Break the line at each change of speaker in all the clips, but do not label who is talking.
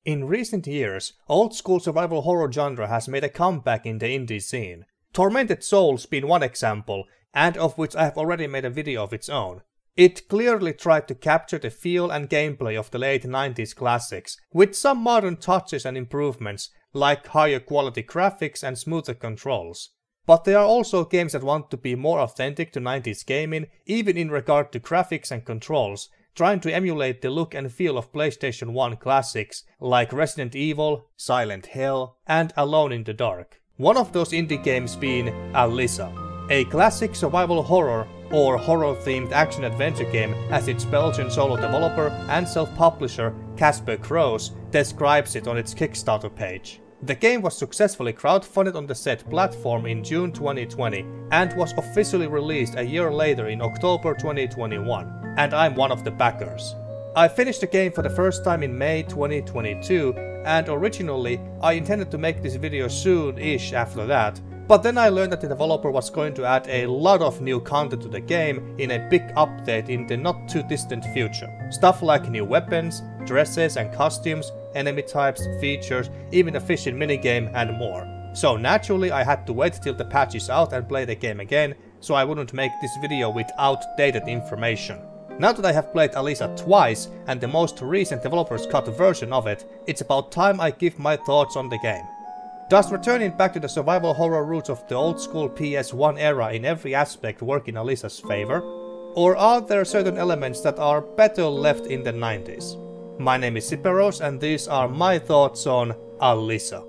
In recent years, old-school survival horror genre has made a comeback in the indie scene. Tormented Souls being one example, and of which I have already made a video of its own. It clearly tried to capture the feel and gameplay of the late 90s classics, with some modern touches and improvements, like higher quality graphics and smoother controls. But there are also games that want to be more authentic to 90s gaming, even in regard to graphics and controls, trying to emulate the look and feel of PlayStation 1 classics like Resident Evil, Silent Hill, and Alone in the Dark. One of those indie games being Alisa, a classic survival horror or horror-themed action-adventure game, as its Belgian solo developer and self-publisher Casper Croes describes it on its Kickstarter page. The game was successfully crowdfunded on the said platform in June 2020 and was officially released a year later in October 2021, and I'm one of the backers. I finished the game for the first time in May 2022, and originally I intended to make this video soon-ish after that, but then I learned that the developer was going to add a lot of new content to the game in a big update in the not too distant future. Stuff like new weapons, dresses and costumes, enemy types, features, even a fishing minigame and more. So naturally I had to wait till the patch is out and play the game again, so I wouldn't make this video with outdated information. Now that I have played Alisa twice and the most recent developer's cut version of it, it's about time I give my thoughts on the game. Does returning back to the survival horror roots of the old school PS1 era in every aspect work in Alisa's favor? Or are there certain elements that are better left in the 90s? My name is Siperos and these are my thoughts on Alisa.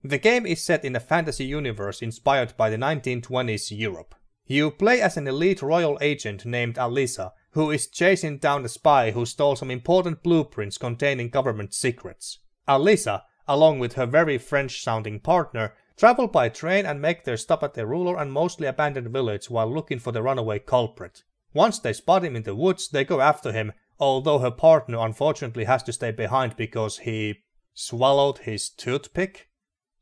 The game is set in a fantasy universe inspired by the 1920s Europe. You play as an elite royal agent named Alisa, who is chasing down a spy who stole some important blueprints containing government secrets. Alisa, along with her very French-sounding partner, travel by train and make their stop at a rural and mostly abandoned village while looking for the runaway culprit. Once they spot him in the woods, they go after him, although her partner unfortunately has to stay behind because he swallowed his toothpick?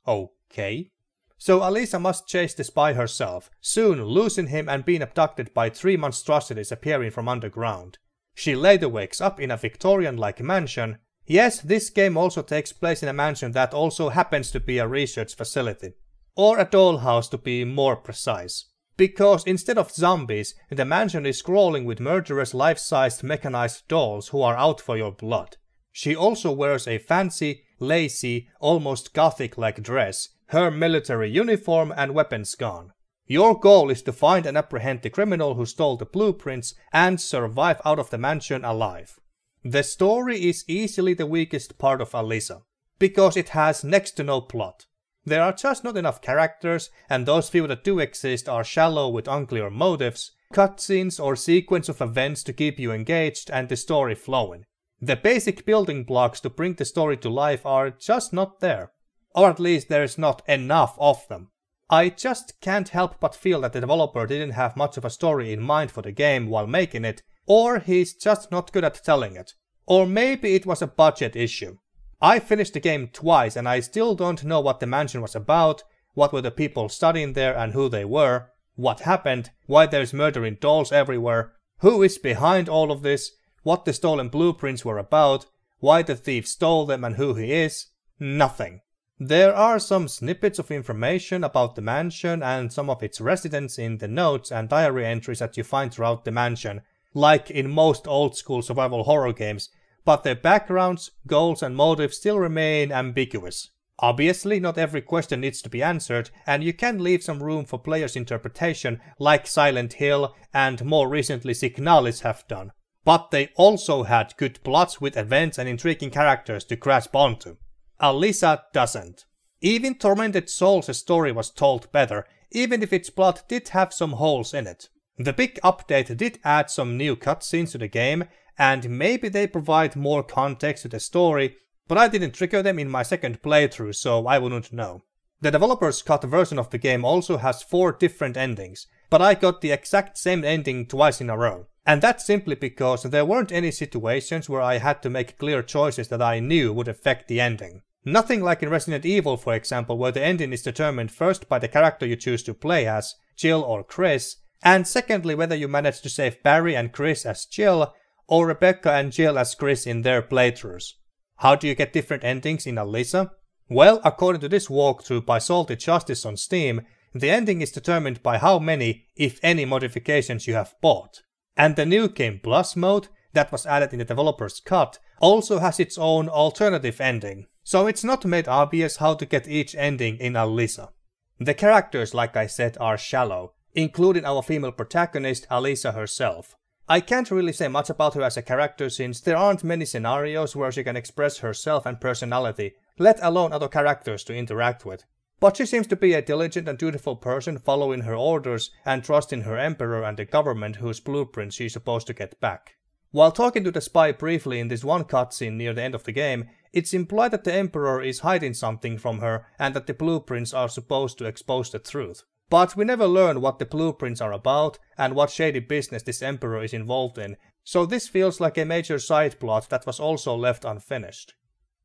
Okay. So Alisa must chase the spy herself, soon losing him and being abducted by 3 monstrosities appearing from underground. She later wakes up in a Victorian-like mansion. Yes, this game also takes place in a mansion that also happens to be a research facility. Or a dollhouse to be more precise. Because instead of zombies, the mansion is crawling with murderous life-sized mechanized dolls who are out for your blood. She also wears a fancy, lacy, almost gothic-like dress, her military uniform and weapons gone. Your goal is to find and apprehend the criminal who stole the blueprints and survive out of the mansion alive. The story is easily the weakest part of Alisa, because it has next to no plot. There are just not enough characters, and those few that do exist are shallow with unclear motives, cutscenes or sequence of events to keep you engaged and the story flowing. The basic building blocks to bring the story to life are just not there. Or at least there's not enough of them. I just can't help but feel that the developer didn't have much of a story in mind for the game while making it, or he's just not good at telling it. Or maybe it was a budget issue. I finished the game twice and I still don't know what the mansion was about, what were the people studying there and who they were, what happened, why there's murdering dolls everywhere, who is behind all of this, what the stolen blueprints were about, why the thief stole them and who he is. Nothing. There are some snippets of information about the mansion and some of its residents in the notes and diary entries that you find throughout the mansion, like in most old school survival horror games, but their backgrounds, goals and motives still remain ambiguous. Obviously, not every question needs to be answered, and you can leave some room for players' interpretation like Silent Hill and more recently Signalis have done. But they also had good plots with events and intriguing characters to grasp onto. Alisa doesn't. Even Tormented Souls' story was told better, even if its plot did have some holes in it. The big update did add some new cutscenes to the game, and maybe they provide more context to the story, but I didn't trigger them in my second playthrough, so I wouldn't know. The developer's cut version of the game also has 4 different endings, but I got the exact same ending twice in a row. And that's simply because there weren't any situations where I had to make clear choices that I knew would affect the ending. Nothing like in Resident Evil, for example, where the ending is determined first by the character you choose to play as, Jill or Chris, and secondly whether you manage to save Barry and Chris as Jill, or Rebecca and Jill as Chris in their playthroughs. How do you get different endings in Alisa? Well, according to this walkthrough by Salty Justice on Steam, the ending is determined by how many, if any, modifications you have bought. And the New Game Plus mode, that was added in the developer's cut, also has its own alternative ending. So it's not made obvious how to get each ending in Alisa. The characters, like I said, are shallow, including our female protagonist, Alisa herself. I can't really say much about her as a character since there aren't many scenarios where she can express herself and personality, let alone other characters to interact with. But she seems to be a diligent and dutiful person following her orders and trusting her emperor and the government whose blueprints she's supposed to get back. While talking to the spy briefly in this one cutscene near the end of the game, it's implied that the emperor is hiding something from her and that the blueprints are supposed to expose the truth. But we never learn what the blueprints are about and what shady business this emperor is involved in, so this feels like a major side plot that was also left unfinished.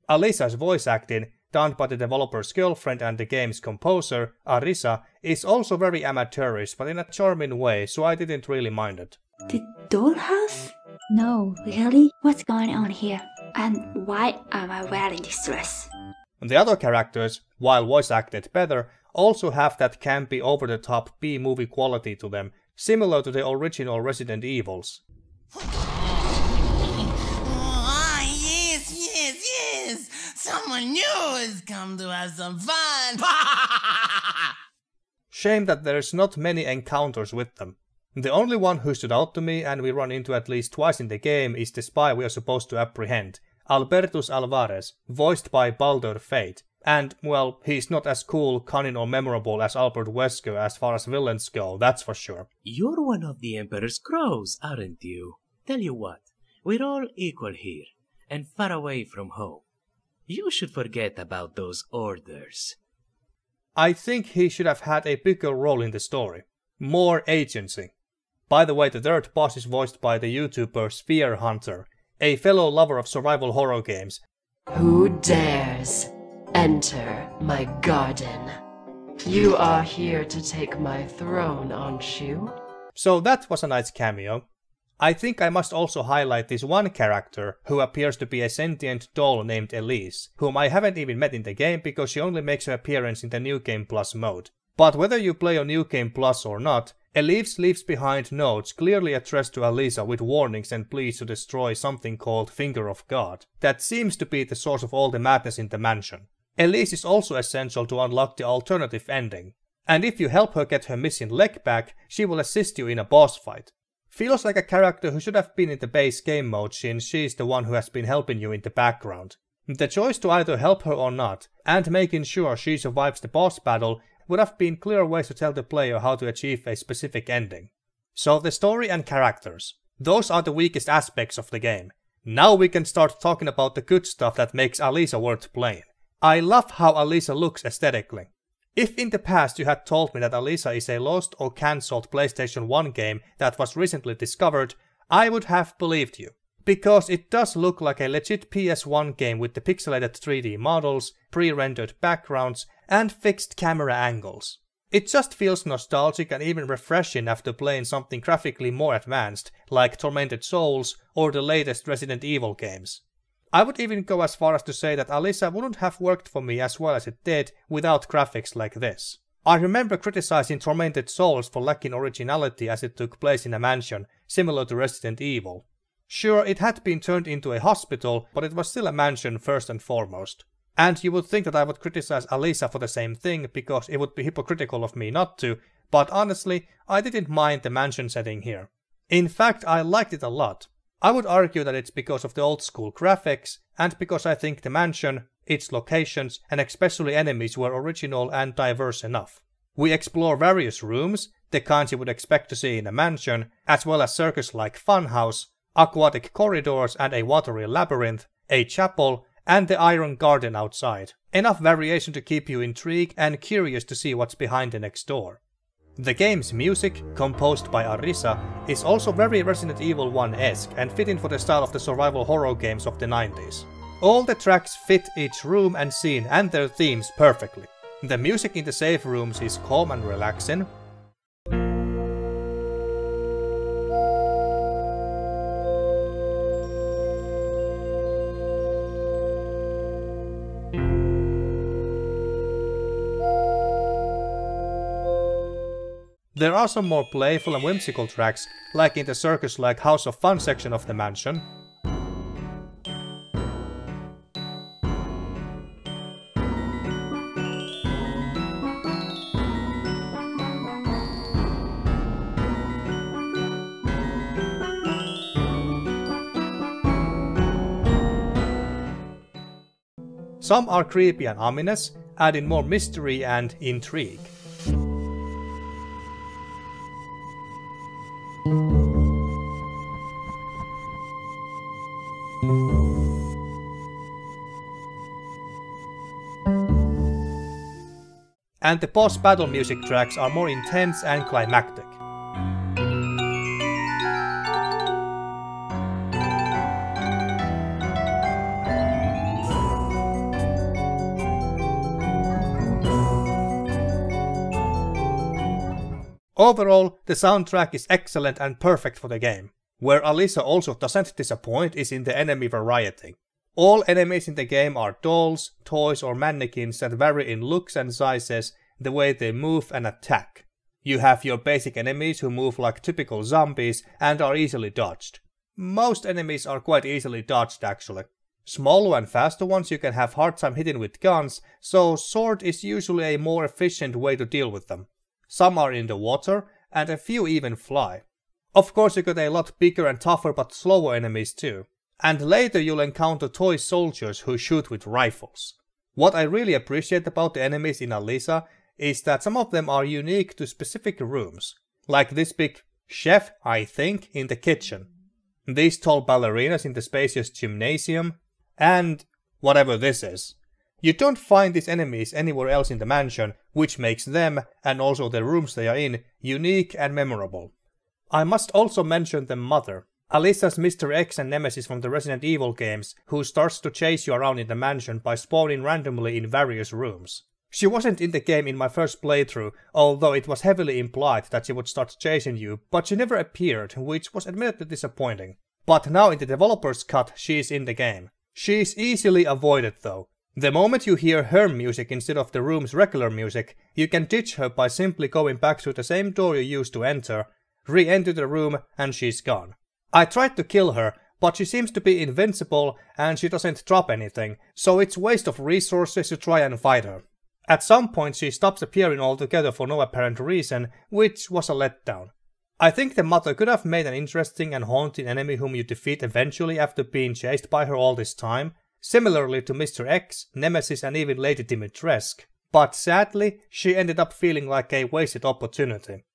Alisa's voice acting, done by the developer's girlfriend and the game's composer, Arisa, is also very amateurish but in a charming way, so I didn't really mind it.
The dollhouse? No, really? What's going on here? And why am I wearing this dress?
The other characters, while voice acted better, also have that campy over-the-top B-movie quality to them, similar to the original Resident Evils.
Oh, yes! Someone new has come to have some fun!
Shame that there's not many encounters with them. The only one who stood out to me and we run into at least twice in the game is the spy we are supposed to apprehend, Albertus Alvarez, voiced by Baldur Fate. And, well, he's not as cool, cunning or memorable as Albert Wesker as far as villains go, that's for sure.
You're one of the Emperor's crows, aren't you? Tell you what, we're all equal here, and far away from home. You should forget about those orders.
I think he should have had a bigger role in the story. More agency. By the way, the third boss is voiced by the YouTuber Sphere Hunter, a fellow lover of survival horror games.
Who dares enter my garden? You are here to take my throne, aren't you?
So that was a nice cameo. I think I must also highlight this one character who appears to be a sentient doll named Elise, whom I haven't even met in the game because she only makes her appearance in the New Game Plus mode. But whether you play on New Game Plus or not, Elise leaves behind notes clearly addressed to Alisa with warnings and pleas to destroy something called Finger of God. That seems to be the source of all the madness in the mansion. Elise is also essential to unlock the alternative ending. And if you help her get her missing leg back, she will assist you in a boss fight. Feels like a character who should have been in the base game mode since she's the one who has been helping you in the background. The choice to either help her or not, and making sure she survives the boss battle, would have been clear ways to tell the player how to achieve a specific ending. So the story and characters. Those are the weakest aspects of the game. Now we can start talking about the good stuff that makes Alisa worth playing. I love how Alisa looks aesthetically. If in the past you had told me that Alisa is a lost or cancelled PlayStation 1 game that was recently discovered, I would have believed you. Because it does look like a legit PS1 game with the pixelated 3D models, pre-rendered backgrounds, and fixed camera angles. It just feels nostalgic and even refreshing after playing something graphically more advanced, like Tormented Souls or the latest Resident Evil games. I would even go as far as to say that Alisa wouldn't have worked for me as well as it did without graphics like this. I remember criticizing Tormented Souls for lacking originality as it took place in a mansion, similar to Resident Evil. Sure, it had been turned into a hospital, but it was still a mansion first and foremost. And you would think that I would criticize Alisa for the same thing, because it would be hypocritical of me not to, but honestly, I didn't mind the mansion setting here. In fact, I liked it a lot. I would argue that it's because of the old school graphics, and because I think the mansion, its locations, and especially enemies were original and diverse enough. We explore various rooms, the kinds you would expect to see in a mansion, as well as circus-like funhouse, aquatic corridors and a watery labyrinth, a chapel, and the iron garden outside. Enough variation to keep you intrigued and curious to see what's behind the next door. The game's music, composed by Arisa, is also very Resident Evil 1-esque and fitting for the style of the survival horror games of the 90s. All the tracks fit each room and scene and their themes perfectly. The music in the save rooms is calm and relaxing. There are some more playful and whimsical tracks, like in the circus-like House of Fun section of the mansion. Some are creepy and ominous, adding more mystery and intrigue. And the boss battle music tracks are more intense and climactic. Overall, the soundtrack is excellent and perfect for the game. Where Alisa also doesn't disappoint is in the enemy variety. All enemies in the game are dolls, toys or mannequins that vary in looks and sizes, the way they move and attack. You have your basic enemies who move like typical zombies and are easily dodged. Most enemies are quite easily dodged actually. Smaller and faster ones you can have hard time hitting with guns, so sword is usually a more efficient way to deal with them. Some are in the water, and a few even fly. Of course you got a lot bigger and tougher but slower enemies too. And later you'll encounter toy soldiers who shoot with rifles. What I really appreciate about the enemies in Alisa is that some of them are unique to specific rooms. Like this big chef, I think, in the kitchen. These tall ballerinas in the spacious gymnasium. And whatever this is. You don't find these enemies anywhere else in the mansion, which makes them, and also the rooms they are in, unique and memorable. I must also mention the mother, Alisa's Mr. X and nemesis from the Resident Evil games, who starts to chase you around in the mansion by spawning randomly in various rooms. She wasn't in the game in my first playthrough, although it was heavily implied that she would start chasing you, but she never appeared, which was admittedly disappointing. But now in the developer's cut, she is in the game. She is easily avoided though. The moment you hear her music instead of the room's regular music, you can ditch her by simply going back through the same door you used to enter, re-enter the room and she's gone. I tried to kill her, but she seems to be invincible and she doesn't drop anything, so it's waste of resources to try and fight her. At some point she stops appearing altogether for no apparent reason, which was a letdown. I think the mother could have made an interesting and haunting enemy whom you defeat eventually after being chased by her all this time, similarly to Mr. X, Nemesis and even Lady Dimitrescu, but sadly she ended up feeling like a wasted opportunity.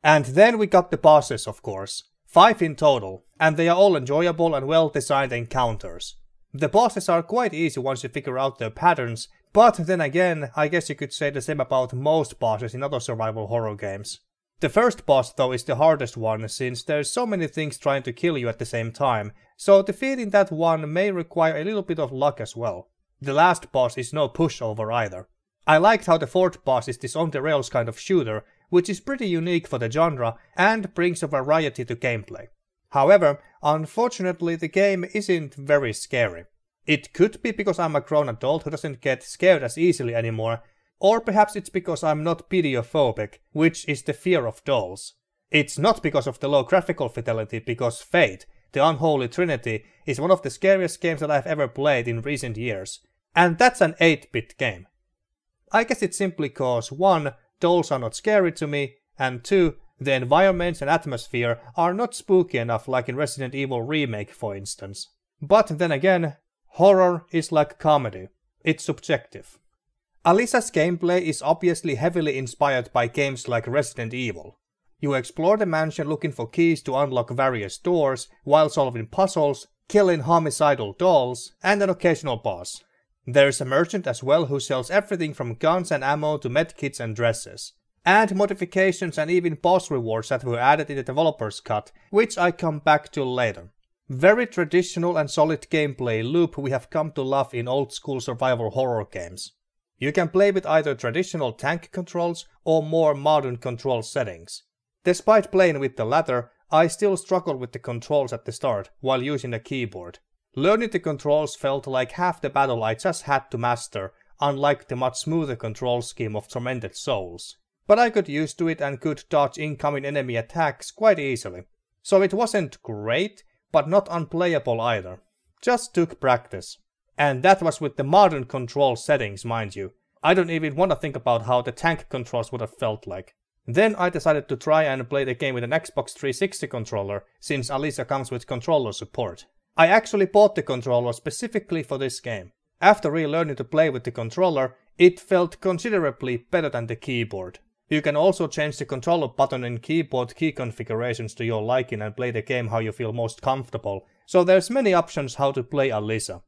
And then we got the bosses of course, 5 in total, and they are all enjoyable and well designed encounters. The bosses are quite easy once you figure out their patterns, but then again I guess you could say the same about most bosses in other survival horror games. The first boss though is the hardest one since there's so many things trying to kill you at the same time, so defeating that one may require a little bit of luck as well. The last boss is no pushover either. I liked how the fourth boss is this on the rails kind of shooter, which is pretty unique for the genre and brings a variety to gameplay. However, unfortunately the game isn't very scary. It could be because I'm a grown adult who doesn't get scared as easily anymore, or perhaps it's because I'm not pedophobic, which is the fear of dolls. It's not because of the low graphical fidelity, because Fate, the Unholy Trinity, is one of the scariest games that I've ever played in recent years. And that's an 8-bit game. I guess it's simply cause 1. Dolls are not scary to me, and 2. The environments and atmosphere are not spooky enough like in Resident Evil Remake for instance. But then again, horror is like comedy. It's subjective. Alisa's gameplay is obviously heavily inspired by games like Resident Evil. You explore the mansion looking for keys to unlock various doors, while solving puzzles, killing homicidal dolls, and an occasional boss. There's a merchant as well who sells everything from guns and ammo to medkits and dresses. And modifications and even boss rewards that were added in the developer's cut, which I come back to later. Very traditional and solid gameplay loop we have come to love in old school survival horror games. You can play with either traditional tank controls or more modern control settings. Despite playing with the latter, I still struggled with the controls at the start while using a keyboard. Learning the controls felt like half the battle I just had to master, unlike the much smoother control scheme of Tormented Souls. but I got used to it and could dodge incoming enemy attacks quite easily. So it wasn't great, but not unplayable either. Just took practice. And that was with the modern control settings, mind you. I don't even want to think about how the tank controls would have felt like. Then I decided to try and play the game with an Xbox 360 controller, since Alisa comes with controller support. I actually bought the controller specifically for this game. After relearning to play with the controller, it felt considerably better than the keyboard. You can also change the controller button and keyboard key configurations to your liking and play the game how you feel most comfortable, so there's many options how to play Alisa.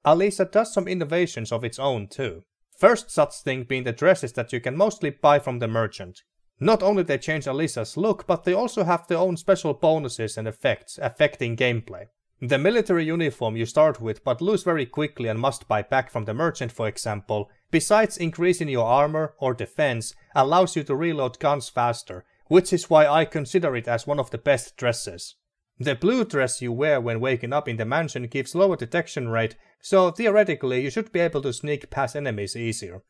Alisa does some innovations of its own too. First such thing being the dresses that you can mostly buy from the merchant. Not only they change Alisa's look, but they also have their own special bonuses and effects affecting gameplay. The military uniform you start with but lose very quickly and must buy back from the merchant, for example, besides increasing your armor or defense, allows you to reload guns faster, which is why I consider it as one of the best dresses. The blue dress you wear when waking up in the mansion gives lower detection rate, so theoretically you should be able to sneak past enemies easier.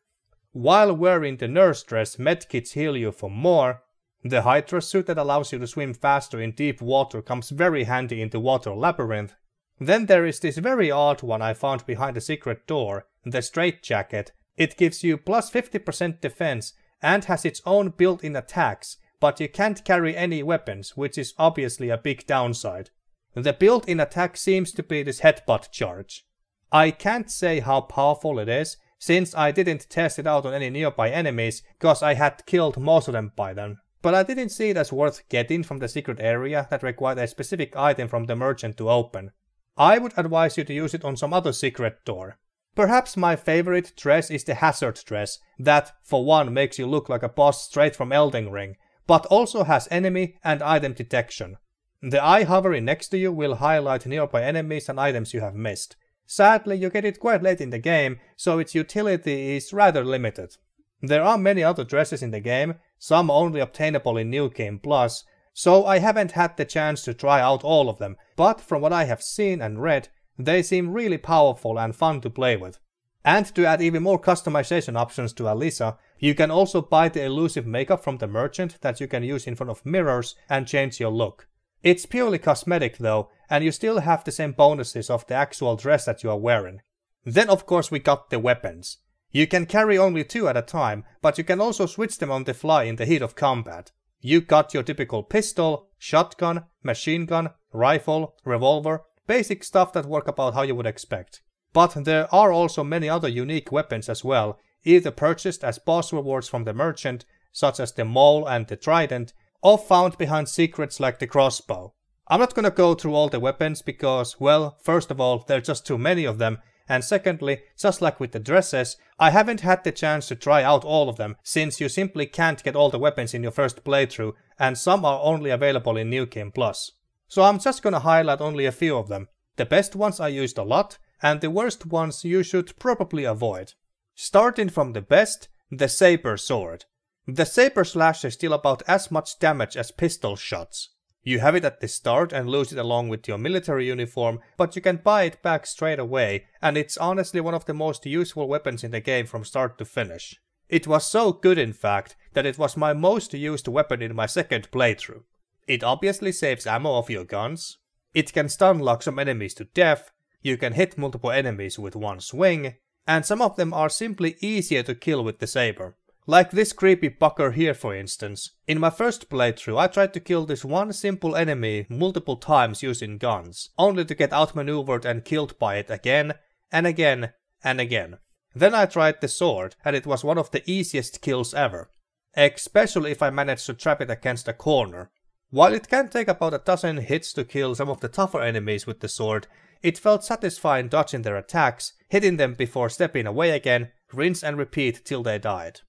While wearing the nurse dress, medkits heal you for more. The Hydra suit that allows you to swim faster in deep water comes very handy in the water labyrinth. Then there is this very odd one I found behind a secret door, the straitjacket. It gives you plus 50% defense and has its own built-in attacks, but you can't carry any weapons, which is obviously a big downside. The built-in attack seems to be this headbutt charge. I can't say how powerful it is, since I didn't test it out on any nearby enemies, cause I had killed most of them by then. But I didn't see it as worth getting from the secret area that required a specific item from the merchant to open. I would advise you to use it on some other secret door. Perhaps my favorite dress is the hazard dress, that for one makes you look like a boss straight from Elden Ring, but also has enemy and item detection. The eye hovering next to you will highlight nearby enemies and items you have missed. Sadly, you get it quite late in the game, so its utility is rather limited. There are many other dresses in the game, some only obtainable in New Game Plus, so I haven't had the chance to try out all of them, but from what I have seen and read, they seem really powerful and fun to play with. And to add even more customization options to Alisa, you can also buy the elusive makeup from the merchant that you can use in front of mirrors and change your look. It's purely cosmetic though, and you still have the same bonuses of the actual dress that you are wearing. Then of course we got the weapons. You can carry only 2 at a time, but you can also switch them on the fly in the heat of combat. You got your typical pistol, shotgun, machine gun, rifle, revolver, basic stuff that work about how you would expect. But there are also many other unique weapons as well, either purchased as boss rewards from the merchant, such as the maul and the trident, or found behind secrets like the crossbow. I'm not gonna go through all the weapons because, well, first of all, there are just too many of them, and secondly, just like with the dresses, I haven't had the chance to try out all of them, since you simply can't get all the weapons in your first playthrough, and some are only available in New Game Plus. So I'm just gonna highlight only a few of them. The best ones I used a lot, and the worst ones you should probably avoid. Starting from the best, the saber sword. The saber slashes deal about as much damage as pistol shots. You have it at the start and lose it along with your military uniform, but you can buy it back straight away, and it's honestly one of the most useful weapons in the game from start to finish. It was so good in fact, that it was my most used weapon in my second playthrough. It obviously saves ammo of your guns, it can stun lock some enemies to death, you can hit multiple enemies with one swing, and some of them are simply easier to kill with the saber. Like this creepy fucker here for instance. In my first playthrough I tried to kill this one simple enemy multiple times using guns, only to get outmaneuvered and killed by it again, and again, and again. Then I tried the sword, and it was one of the easiest kills ever. Especially if I managed to trap it against a corner. While it can take about a dozen hits to kill some of the tougher enemies with the sword, it felt satisfying dodging their attacks, hitting them before stepping away again, rinse and repeat till they died.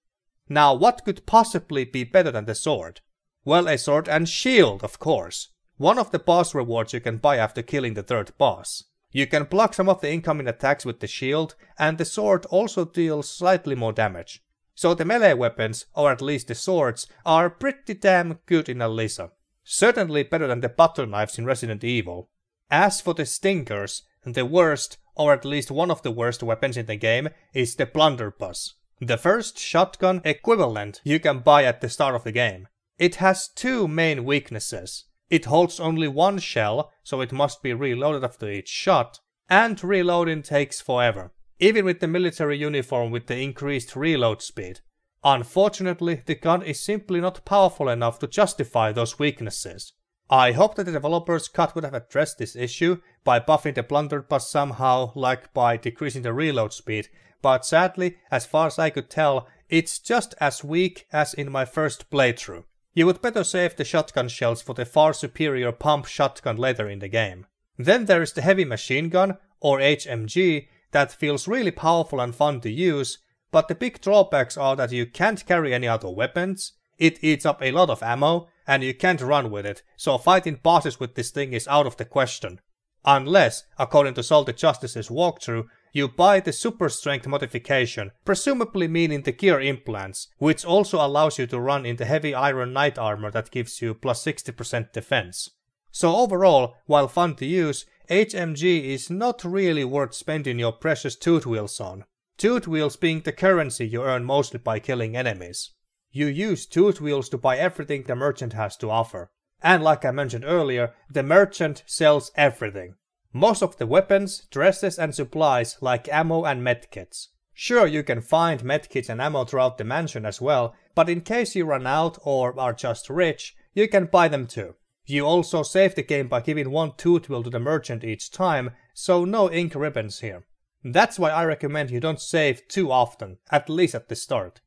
Now what could possibly be better than the sword? Well, a sword and shield, of course. One of the boss rewards you can buy after killing the third boss. You can block some of the incoming attacks with the shield, and the sword also deals slightly more damage. So the melee weapons, or at least the swords, are pretty damn good in Alisa. Certainly better than the butter knives in Resident Evil. As for the stinkers, the worst, or at least one of the worst weapons in the game, is the blunderbuss. The first shotgun equivalent you can buy at the start of the game. It has two main weaknesses. It holds only one shell, so it must be reloaded after each shot, and reloading takes forever, even with the military uniform with the increased reload speed. Unfortunately, the gun is simply not powerful enough to justify those weaknesses. I hope that the developer's cut would have addressed this issue by buffing the blunderbuss somehow, like by decreasing the reload speed, but sadly, as far as I could tell, it's just as weak as in my first playthrough. You would better save the shotgun shells for the far superior pump shotgun later in the game. Then there is the heavy machine gun, or HMG, that feels really powerful and fun to use, but the big drawbacks are that you can't carry any other weapons, it eats up a lot of ammo, and you can't run with it, so fighting bosses with this thing is out of the question. Unless, according to Salty Justice's walkthrough, you buy the super strength modification, presumably meaning the gear implants, which also allows you to run in the heavy iron knight armor that gives you plus 60% defense. So overall, while fun to use, HMG is not really worth spending your precious tooth wheels on. Tooth wheels being the currency you earn mostly by killing enemies. You use tooth wheels to buy everything the merchant has to offer. And like I mentioned earlier, the merchant sells everything. Most of the weapons, dresses and supplies like ammo and medkits. Sure, you can find medkits and ammo throughout the mansion as well, but in case you run out or are just rich, you can buy them too. You also save the game by giving one tooth wheel to the merchant each time, so no ink ribbons here. That's why I recommend you don't save too often, at least at the start.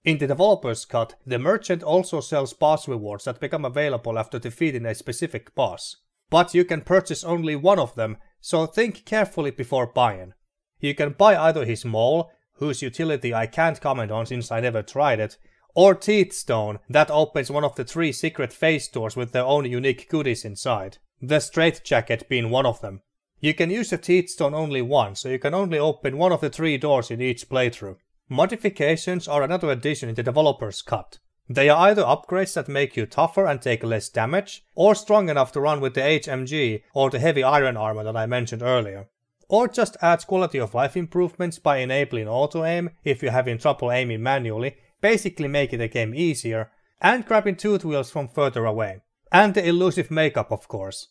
In the developer's cut, the merchant also sells boss rewards that become available after defeating a specific boss. But you can purchase only one of them, so think carefully before buying. You can buy either his mole, whose utility I can't comment on since I never tried it, or Teeth Stone, that opens one of the 3 secret face doors with their own unique goodies inside, the straitjacket being one of them. You can use the Teeth Stone only once, so you can only open one of the 3 doors in each playthrough. Modifications are another addition in the developer's cut. They are either upgrades that make you tougher and take less damage, or strong enough to run with the HMG or the heavy iron armor that I mentioned earlier. Or just adds quality of life improvements by enabling auto-aim if you're having trouble aiming manually, basically making the game easier, and grabbing tooth wheels from further away. And the elusive makeup, of course.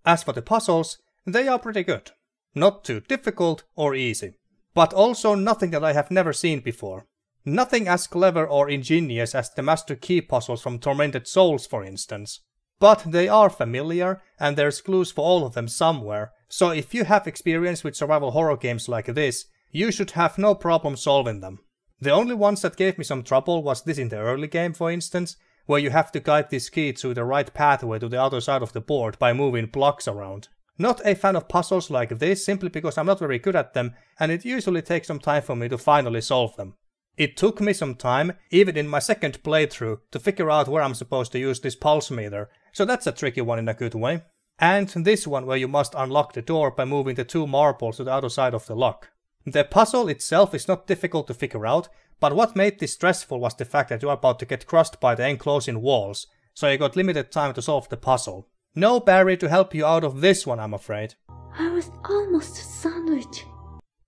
As for the puzzles, they are pretty good. Not too difficult or easy. But also nothing that I have never seen before. Nothing as clever or ingenious as the Master Key puzzles from Tormented Souls, for instance. But they are familiar, and there's clues for all of them somewhere, so if you have experience with survival horror games like this, you should have no problem solving them. The only ones that gave me some trouble was this in the early game, for instance, where you have to guide this key through the right pathway to the other side of the board by moving blocks around. Not a fan of puzzles like this, simply because I'm not very good at them, and it usually takes some time for me to finally solve them. It took me some time, even in my second playthrough, to figure out where I'm supposed to use this pulse meter, so that's a tricky one in a good way. And this one where you must unlock the door by moving the 2 marbles to the other side of the lock. The puzzle itself is not difficult to figure out, but what made this stressful was the fact that you are about to get crushed by the enclosing walls, so you got limited time to solve the puzzle. No Barry to help you out of this one, I'm afraid.
I was almost a sandwich.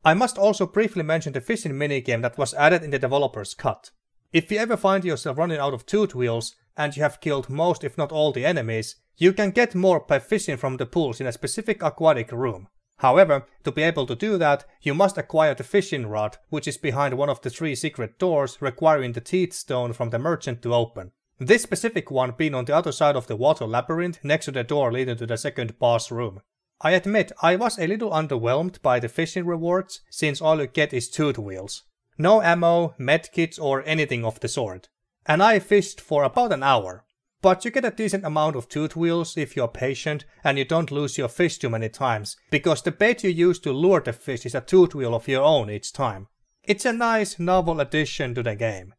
I must also briefly mention the fishing minigame that was added in the developer's cut. If you ever find yourself running out of tooth wheels, and you have killed most if not all the enemies, you can get more by fishing from the pools in a specific aquatic room. However, to be able to do that, you must acquire the fishing rod, which is behind one of the 3 secret doors requiring the Teeth Stone from the merchant to open. This specific one being on the other side of the water labyrinth next to the door leading to the second boss room. I admit I was a little underwhelmed by the fishing rewards, since all you get is tooth wheels. No ammo, medkits or anything of the sort. And I fished for about an hour. But you get a decent amount of tooth wheels if you're patient and you don't lose your fish too many times, because the bait you use to lure the fish is a tooth wheel of your own each time. It's a nice novel addition to the game.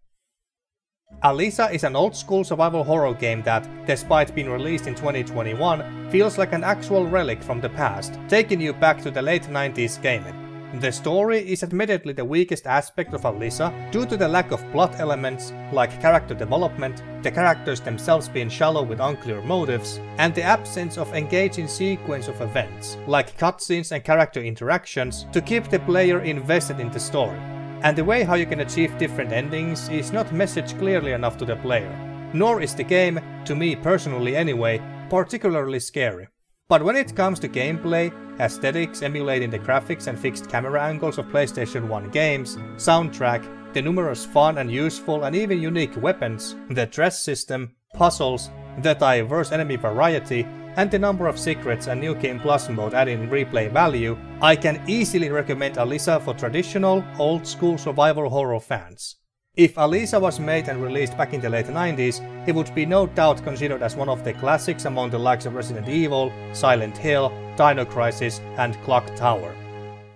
Alisa is an old-school survival horror game that, despite being released in 2021, feels like an actual relic from the past, taking you back to the late 90s gaming. The story is admittedly the weakest aspect of Alisa due to the lack of plot elements, like character development, the characters themselves being shallow with unclear motives, and the absence of engaging sequence of events, like cutscenes and character interactions, to keep the player invested in the story. and the way how you can achieve different endings is not messaged clearly enough to the player. Nor is the game, to me personally anyway, particularly scary. But when it comes to gameplay, aesthetics emulating the graphics and fixed camera angles of PlayStation 1 games, soundtrack, the numerous fun and useful and even unique weapons, the dress system, puzzles, the diverse enemy variety, and the number of secrets and New Game Plus mode adding replay value, I can easily recommend Alisa for traditional, old-school survival horror fans. If Alisa was made and released back in the late 90s, it would be no doubt considered as one of the classics among the likes of Resident Evil, Silent Hill, Dino Crisis, and Clock Tower.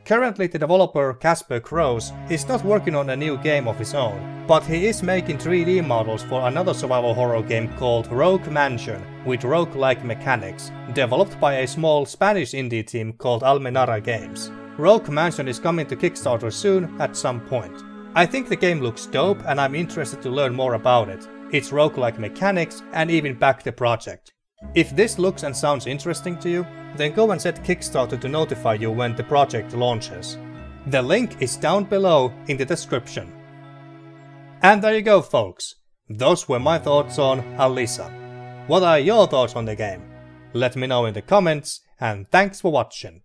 Currently, the developer Casper Croes is not working on a new game of his own, but he is making 3D models for another survival horror game called Rogue Mansion, with rogue-like mechanics, developed by a small Spanish indie team called Almenara Games. Rogue Mansion is coming to Kickstarter soon at some point. I think the game looks dope and I'm interested to learn more about it, its rogue-like mechanics, and even back the project. If this looks and sounds interesting to you, then go and set Kickstarter to notify you when the project launches. The link is down below in the description. And there you go, folks. Those were my thoughts on Alisa. What are your thoughts on the game? Let me know in the comments, and thanks for watching.